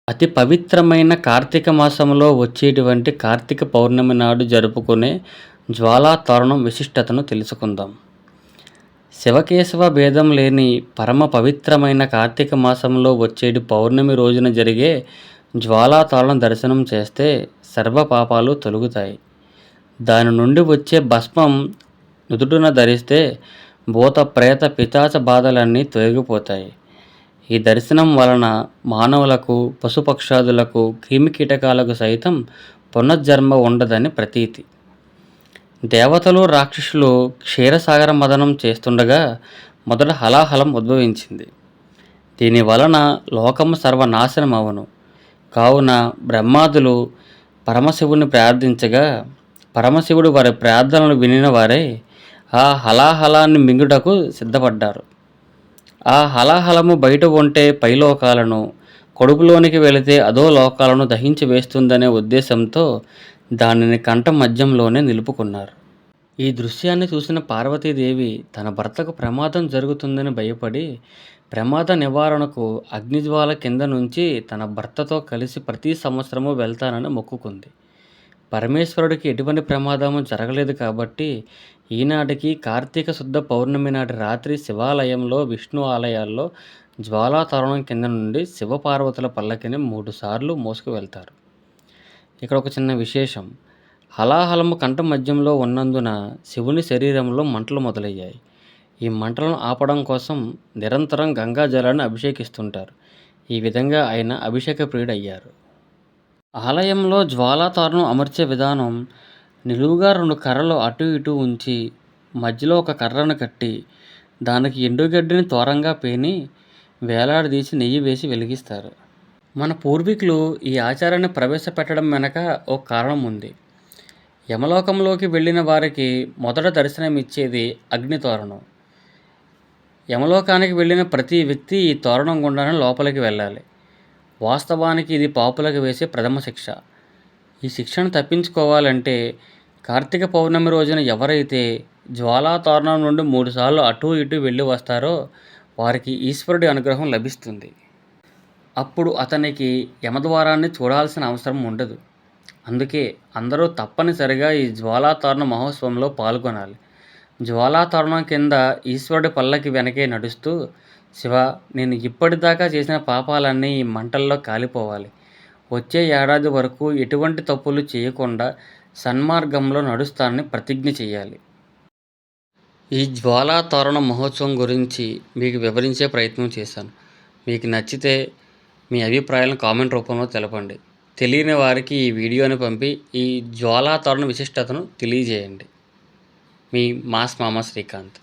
అతి పవిత్రమైన కార్తీక మాసంలో వచ్చేటువంటి కార్తీక పౌర్ణమి నాడు జరుపుకునే జ్వాలా తోరణం విశిష్టతను తెలుసుకుందాం. శివకేశవ భేదం లేని పరమ పవిత్రమైన కార్తీక మాసంలో వచ్చేటి పౌర్ణమి రోజున జరిగే జ్వాలా తోరణం దర్శనం చేస్తే సర్వ పాపాలు తొలగుతాయి. దాని నుండి వచ్చే భస్మం నుదుటున ధరిస్తే భూత ప్రేత పిశాచ బాధలన్నీ తొలగిపోతాయి. ఈ దర్శనం వలన మానవులకు, పశుపక్షాదులకు, క్రిమికీటకాలకు సైతం పునర్జన్మ ఉండదని ప్రతీతి. దేవతలు, రాక్షసులు క్షీరసాగర మథనం చేస్తుండగా మొదట హలాహలం ఉద్భవించింది. దీని వలన లోకము సర్వనాశనం అవును. కావున బ్రహ్మాదులు పరమశివుని ప్రార్థించగా పరమశివుడు వారి ప్రార్థనలు వినిన వారే ఆ హలాహలాన్ని మింగుటకు సిద్ధపడ్డారు. ఆ హలాహలము బయట ఉంటే పైలోకాలను, కడుపులోనికి వెళితే అధో లోకాలను దహించి వేస్తుందనే ఉద్దేశంతో దానిని కంఠ మధ్యంలోనే నిలుపుకున్నారు. ఈ దృశ్యాన్ని చూసిన పార్వతీదేవి తన భర్తకు ప్రమాదం జరుగుతుందని భయపడి ప్రమాద నివారణకు అగ్నిజ్వాల కింద నుంచి తన భర్తతో కలిసి ప్రతి సంవత్సరము వెళ్తానని మొక్కుకుంది. పరమేశ్వరుడికి ఎటువంటి ప్రమాదము జరగలేదు కాబట్టి ఈనాటికి కార్తీక శుద్ధ పౌర్ణమి నాటి రాత్రి శివాలయంలో, విష్ణు ఆలయాల్లో జ్వాలా తోరణం కింద నుండి శివపార్వతుల పల్లకిని 3 సార్లు మోసుకు వెళ్తారు. ఇక్కడ ఒక చిన్న విశేషం. హలాహలము కంఠ మధ్యంలో ఉన్నందున శివుని శరీరంలో మంటలు మొదలయ్యాయి. ఈ మంటలను ఆపడం కోసం నిరంతరం గంగా జలాన్ని అభిషేకిస్తుంటారు. ఈ విధంగా ఆయన అభిషేక ప్రియుడయ్యారు. ఆలయంలో జ్వాలా తోరణం అమర్చే విధానం నిలువుగా 2 కర్రలు అటు ఇటు ఉంచి మధ్యలో ఒక కర్రను కట్టి దానికి ఎండుగడ్డిని తోరంగా పేని వేలాడదీసి నెయ్యి వేసి వెలిగిస్తారు. మన పూర్వీకులు ఈ ఆచారాన్ని ప్రవేశపెట్టడం వెనక ఒక కారణం ఉంది. యమలోకంలోకి వెళ్ళిన వారికి మొదట దర్శనమిచ్చేది అగ్ని తోరణం. యమలోకానికి వెళ్ళిన ప్రతి వ్యక్తి ఈ తోరణం గుండానే లోపలికి వెళ్ళాలి. వాస్తవానికి ఇది పాపులకు వేసే ప్రథమ శిక్ష. ఈ శిక్షను తప్పించుకోవాలంటే కార్తీక పౌర్ణమి రోజున ఎవరైతే జ్వాలా తోరణం నుండి 3 సార్లు అటు ఇటు వెళ్ళి వస్తారో వారికి ఈశ్వరుడి అనుగ్రహం లభిస్తుంది. అప్పుడు అతనికి యమద్వారాన్ని చూడాల్సిన అవసరం ఉండదు. అందుకే అందరూ తప్పనిసరిగా ఈ జ్వాలా తోరణ మహోత్సవంలో పాల్గొనాలి. జ్వాలా తోరణం కింద ఈశ్వరుడి పల్లకి వెనకే నడుస్తూ, శివ, నేను ఇప్పటిదాకా చేసిన పాపాలన్నీ ఈ మంటల్లో కాలిపోవాలి. వచ్చే ఏడాది వరకు ఎటువంటి తప్పులు చేయకుండా సన్మార్గంలో నడుస్తానని ప్రతిజ్ఞ చేయాలి. ఈ జ్వాలా తోరణ మహోత్సవం గురించి మీకు వివరించే ప్రయత్నం చేశాను. మీకు నచ్చితే మీ అభిప్రాయాలను కామెంట్ రూపంలో తెలపండి. తెలియని వారికి ఈ వీడియోని పంపి ఈ జ్వాలా తోరణ విశిష్టతను తెలియజేయండి. మీ మాస్ మామ శ్రీకాంత్.